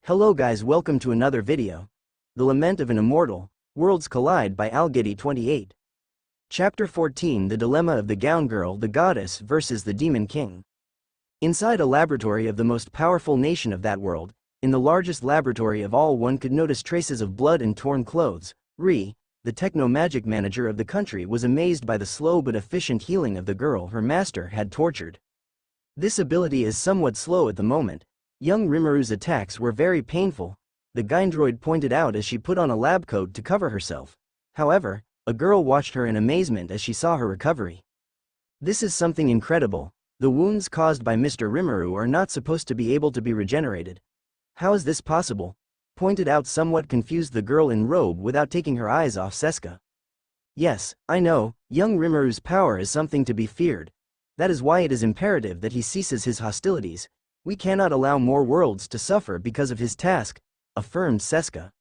Hello guys, welcome to another video. The Lament of an Immortal, Worlds Collide by IAWWMS. Chapter 14, The Dilemma of the Gown Girl, the Goddess versus the Demon King. Inside a laboratory of the most powerful nation of that world, in the largest laboratory of all, one could notice traces of blood and torn clothes. Ri, the techno-magic manager of the country, was amazed by the slow but efficient healing of the girl her master had tortured. This ability is somewhat slow at the moment. Young Rimaru's attacks were very painful, the gyndroid pointed out as she put on a lab coat to cover herself. However, a girl watched her in amazement as she saw her recovery. This is something incredible. The wounds caused by Mr. Rimaru are not supposed to be able to be regenerated. How is this possible? Pointed out somewhat confused the girl in robe without taking her eyes off Seska. Yes, I know, young Rimaru's power is something to be feared. That is why it is imperative that he ceases his hostilities. We cannot allow more worlds to suffer because of his task, affirmed Seska.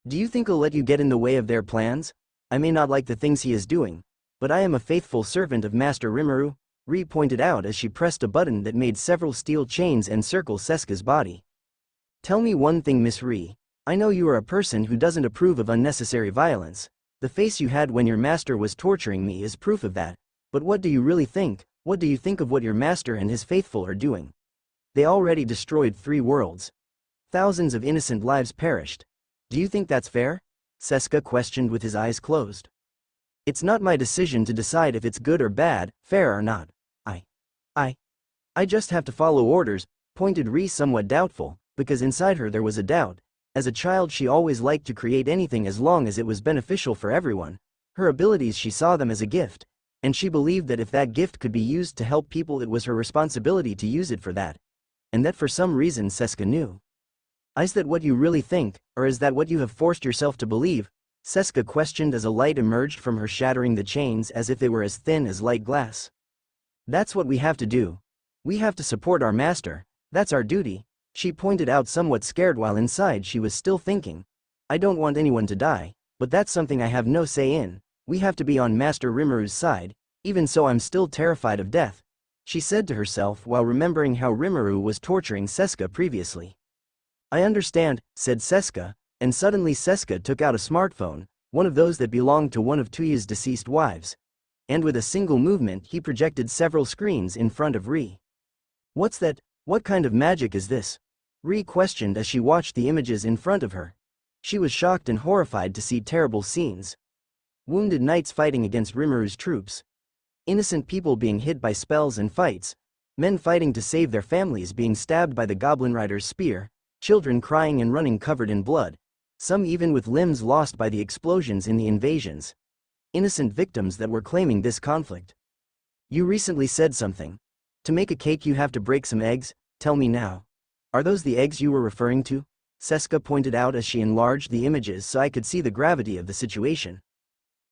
Do you think he'll let you get in the way of their plans? I may not like the things he is doing, but I am a faithful servant of Master Rimaru, Ri pointed out as she pressed a button that made several steel chains encircle Seska's body. Tell me one thing, Miss Ri. I know you are a person who doesn't approve of unnecessary violence. The face you had when your master was torturing me is proof of that. But what do you really think? What do you think of what your master and his faithful are doing? They already destroyed 3 worlds. Thousands of innocent lives perished. Do you think that's fair? Seska questioned with his eyes closed. It's not my decision to decide if it's good or bad, fair or not. I just have to follow orders, pointed Ri somewhat doubtful, because inside her there was a doubt. As a child she always liked to create anything as long as it was beneficial for everyone. Her abilities, she saw them as a gift, and she believed that if that gift could be used to help people, it was her responsibility to use it for that. And that for some reason Seska knew. Is that what you really think, or is that what you have forced yourself to believe? Seska questioned as a light emerged from her, shattering the chains as if they were as thin as light glass. That's what we have to do. We have to support our master, that's our duty, she pointed out somewhat scared while inside she was still thinking. I don't want anyone to die, but that's something I have no say in. We have to be on Master Rimaru's side, even so I'm still terrified of death, she said to herself while remembering how Rimaru was torturing Seska previously. I understand, said Seska, and suddenly Seska took out a smartphone, one of those that belonged to one of Tuya's deceased wives. And with a single movement he projected several screens in front of Ri. What's that? What kind of magic is this? Ri questioned as she watched the images in front of her. She was shocked and horrified to see terrible scenes. Wounded knights fighting against Rimaru's troops. Innocent people being hit by spells and fights. Men fighting to save their families being stabbed by the goblin rider's spear. Children crying and running covered in blood. Some even with limbs lost by the explosions in the invasions. Innocent victims that were claiming this conflict. You recently said something. To make a cake you have to break some eggs, tell me now. Are those the eggs you were referring to? Seska pointed out as she enlarged the images so I could see the gravity of the situation.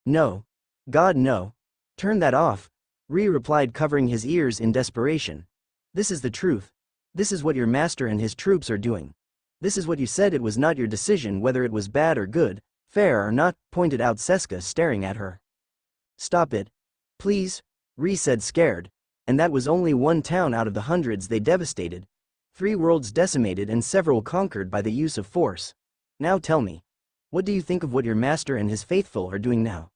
No. God, no. Turn that off, Ri replied, covering his ears in desperation. This is the truth. This is what your master and his troops are doing. This is what you said. It was not your decision whether it was bad or good, fair or not, pointed out Seska, staring at her. Stop it. Please, Ri said, scared. And that was only one town out of the hundreds they devastated. 3 worlds decimated and several conquered by the use of force. Now tell me. What do you think of what your master and his faithful are doing now?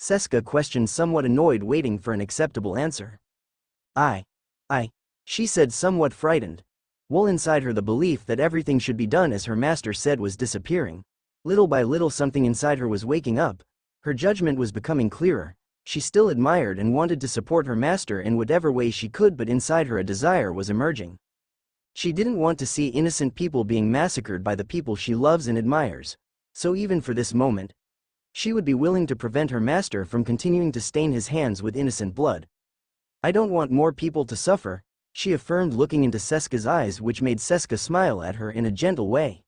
Seska questioned, somewhat annoyed, waiting for an acceptable answer. She said, somewhat frightened. Well, inside her the belief that everything should be done as her master said was disappearing. Little by little something inside her was waking up. Her judgment was becoming clearer. She still admired and wanted to support her master in whatever way she could, but inside her a desire was emerging. She didn't want to see innocent people being massacred by the people she loves and admires. So even for this moment, she would be willing to prevent her master from continuing to stain his hands with innocent blood. I don't want more people to suffer, she affirmed, looking into Seska's eyes, which made Seska smile at her in a gentle way.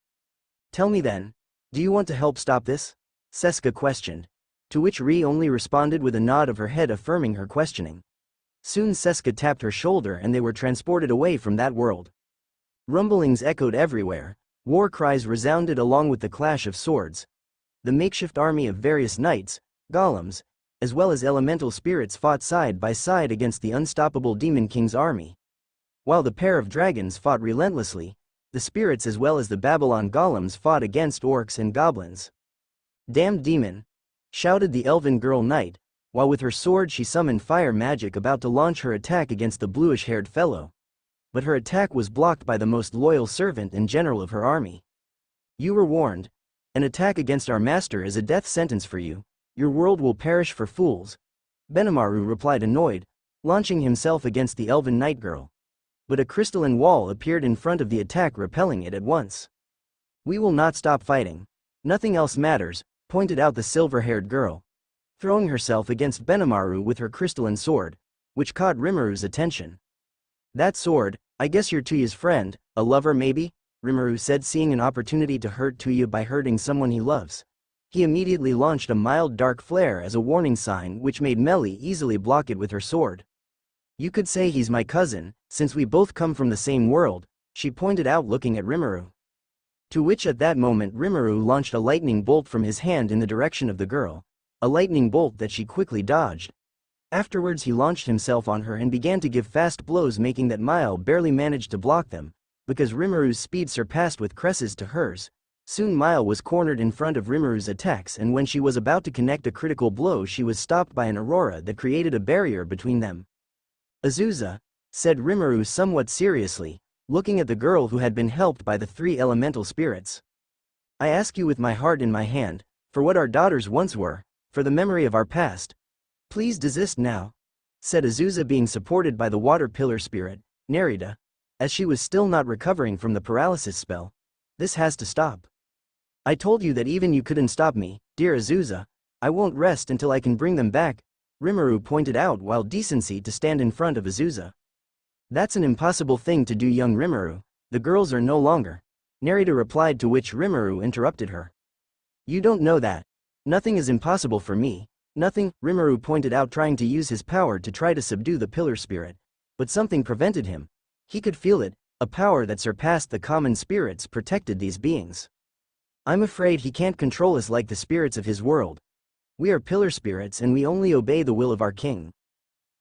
Tell me then, do you want to help stop this? Seska questioned, to which Ri only responded with a nod of her head, affirming her questioning. Soon Seska tapped her shoulder and they were transported away from that world. Rumblings echoed everywhere, war cries resounded along with the clash of swords. The makeshift army of various knights, golems, as well as elemental spirits fought side by side against the unstoppable Demon King's army. While the pair of dragons fought relentlessly, the spirits as well as the Babylon golems fought against orcs and goblins. "Damned demon!" shouted the elven girl knight, while with her sword she summoned fire magic about to launch her attack against the bluish-haired fellow. But her attack was blocked by the most loyal servant and general of her army. "You were warned. An attack against our master is a death sentence for you. Your world will perish for fools," Benimaru replied annoyed, launching himself against the elven knight girl. But a crystalline wall appeared in front of the attack, repelling it at once. "We will not stop fighting. Nothing else matters," pointed out the silver-haired girl, throwing herself against Benimaru with her crystalline sword, which caught Rimmeru's attention. "That sword, I guess you're Tuya's friend, a lover maybe?" Rimmeru said, seeing an opportunity to hurt Tuya by hurting someone he loves. He immediately launched a mild dark flare as a warning sign, which made Melly easily block it with her sword. "You could say he's my cousin, since we both come from the same world," she pointed out, looking at Rimmeru. To which at that moment Rimmeru launched a lightning bolt from his hand in the direction of the girl, a lightning bolt that she quickly dodged. Afterwards he launched himself on her and began to give fast blows, making that Mile barely managed to block them, because Rimmeru's speed surpassed with Cress's to hers. Soon Mile was cornered in front of Rimmeru's attacks, and when she was about to connect a critical blow she was stopped by an aurora that created a barrier between them. "Azusa," said Rimmeru somewhat seriously, looking at the girl who had been helped by the three elemental spirits. "I ask you with my heart in my hand, for what our daughters once were, for the memory of our past. Please desist now," said Azusa, being supported by the water pillar spirit, Nerida, as she was still not recovering from the paralysis spell. "This has to stop. I told you that even you couldn't stop me, dear Azusa. I won't rest until I can bring them back," Rimmeru pointed out while decency to stand in front of Azusa. "That's an impossible thing to do, young Rimmeru. The girls are no longer," Nerida replied, to which Rimmeru interrupted her. "You don't know that. Nothing is impossible for me. Nothing," Rimmeru pointed out, trying to use his power to try to subdue the pillar spirit. But something prevented him. He could feel it, a power that surpassed the common spirits protected these beings. "I'm afraid he can't control us like the spirits of his world. We are pillar spirits and we only obey the will of our king.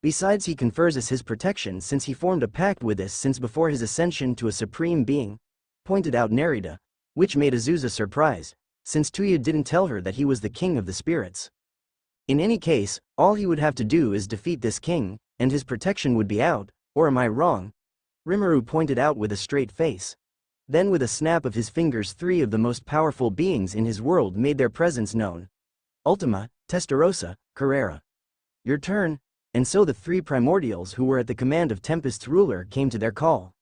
Besides, he confers us his protection since he formed a pact with us since before his ascension to a supreme being," pointed out Nerida, which made Azusa surprised, since Tuya didn't tell her that he was the king of the spirits. "In any case, all he would have to do is defeat this king, and his protection would be out, or am I wrong?" Rimmeru pointed out with a straight face. Then with a snap of his fingers three of the most powerful beings in his world made their presence known. "Ultima, Testarossa, Carrera. Your turn," and so the three primordials who were at the command of Tempest's ruler came to their call.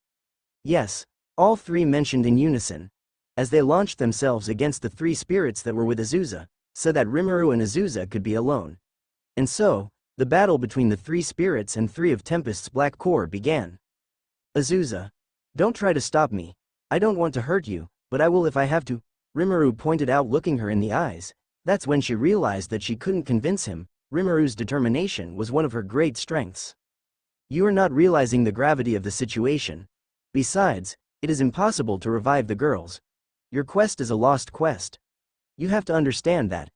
"Yes," all three mentioned in unison, as they launched themselves against the three spirits that were with Azusa, so that Rimmeru and Azusa could be alone. And so, the battle between the three spirits and three of Tempest's black core began. "Azusa, don't try to stop me. I don't want to hurt you, but I will if I have to," Rimmeru pointed out, looking her in the eyes. That's when she realized that she couldn't convince him. Rimmeru's determination was one of her great strengths. "You are not realizing the gravity of the situation. Besides, it is impossible to revive the girls. Your quest is a lost quest. You have to understand that,"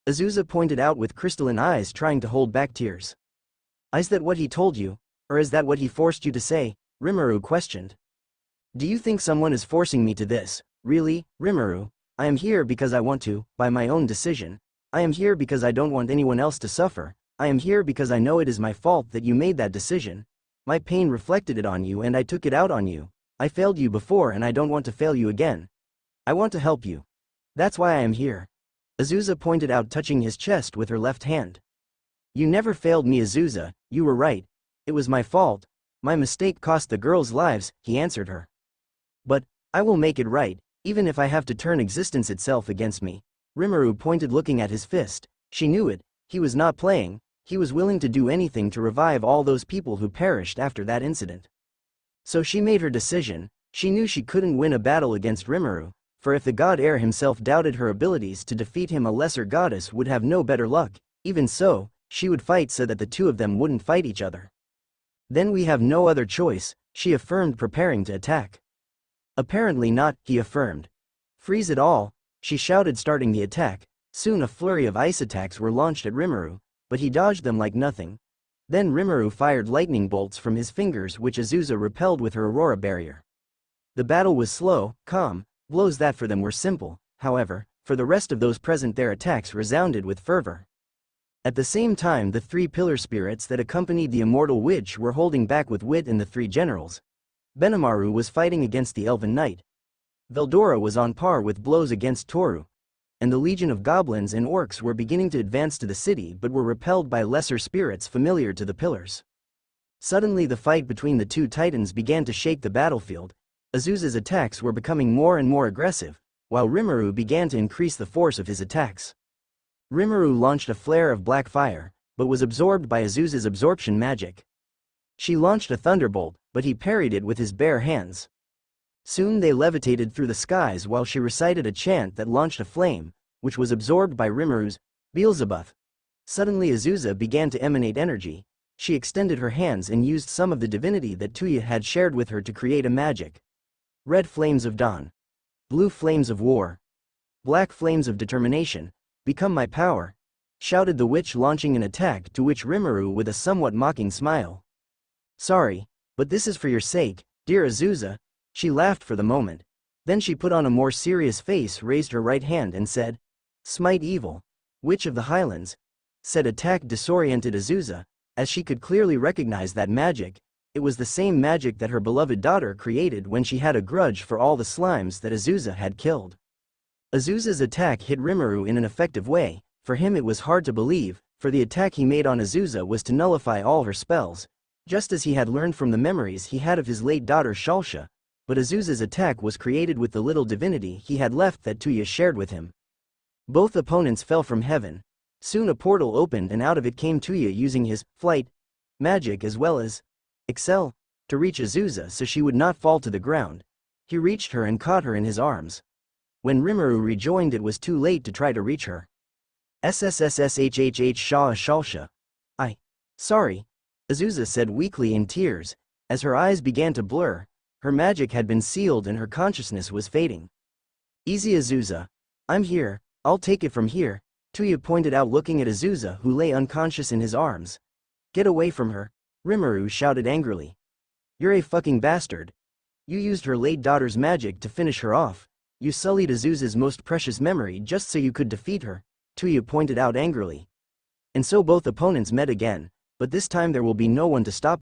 Azusa pointed out with crystalline eyes, trying to hold back tears. "Is that what he told you, or is that what he forced you to say?" Rimmeru questioned. "Do you think someone is forcing me to this? Really, Rimmeru? I am here because I want to, by my own decision. I am here because I don't want anyone else to suffer. I am here because I know it is my fault that you made that decision. My pain reflected it on you and I took it out on you. I failed you before and I don't want to fail you again. I want to help you. That's why I am here," Azusa pointed out, touching his chest with her left hand. "You never failed me, Azusa, you were right. It was my fault. My mistake cost the girls' lives," he answered her. "But I will make it right, even if I have to turn existence itself against me," Rimmeru pointed, looking at his fist. She knew it. He was not playing. He was willing to do anything to revive all those people who perished after that incident. So she made her decision. She knew she couldn't win a battle against Rimmeru, for if the god heir himself doubted her abilities to defeat him, a lesser goddess would have no better luck. Even so, she would fight so that the two of them wouldn't fight each other. "Then we have no other choice," she affirmed, preparing to attack. "Apparently not," he affirmed. "Freeze it all," she shouted, starting the attack. Soon a flurry of ice attacks were launched at Rimmeru, but he dodged them like nothing. Then Rimmeru fired lightning bolts from his fingers, which Azusa repelled with her aurora barrier. The battle was slow, calm, blows that for them were simple, however, for the rest of those present their attacks resounded with fervor. At the same time the three pillar spirits that accompanied the immortal witch were holding back with wit, and the three generals. Benimaru was fighting against the elven knight. Veldora was on par with blows against Toru. And the legion of goblins and orcs were beginning to advance to the city but were repelled by lesser spirits familiar to the pillars. Suddenly the fight between the two titans began to shake the battlefield. Azusa's attacks were becoming more and more aggressive, while Rimuru began to increase the force of his attacks. Rimuru launched a flare of black fire, but was absorbed by Azusa's absorption magic. She launched a thunderbolt, but he parried it with his bare hands. Soon they levitated through the skies while she recited a chant that launched a flame, which was absorbed by Rimuru's Beelzebub. Suddenly Azusa began to emanate energy. She extended her hands and used some of the divinity that Tuya had shared with her to create a magic. Red flames of dawn. Blue flames of war. Black flames of determination. Become my power, shouted the witch, launching an attack, to which Rimuru with a somewhat mocking smile. Sorry, but this is for your sake, dear Azusa. She laughed for the moment. Then she put on a more serious face, raised her right hand and said, Smite evil. Witch of the Highlands. Said attack disoriented Azusa, as she could clearly recognize that magic. It was the same magic that her beloved daughter created when she had a grudge for all the slimes that Azusa had killed. Azusa's attack hit Rimuru in an effective way. For him it was hard to believe, for the attack he made on Azusa was to nullify all her spells, just as he had learned from the memories he had of his late daughter Shalsha. But Azusa's attack was created with the little divinity he had left that Tuya shared with him. Both opponents fell from heaven. Soon a portal opened and out of it came Tuya using his flight magic as well as Excel to reach Azusa so she would not fall to the ground. He reached her and caught her in his arms. When Rimuru rejoined it was too late to try to reach her. SSSSHHH Shalsha. Sorry. Azusa said weakly in tears, as her eyes began to blur. Her magic had been sealed and her consciousness was fading. Easy Azusa. I'm here, I'll take it from here, Tuya pointed out, looking at Azusa who lay unconscious in his arms. Get away from her, Rimuru shouted angrily. You're a fucking bastard. You used her late daughter's magic to finish her off. You sullied Azusa's most precious memory just so you could defeat her, Tuya pointed out angrily. And so both opponents met again, but this time there will be no one to stop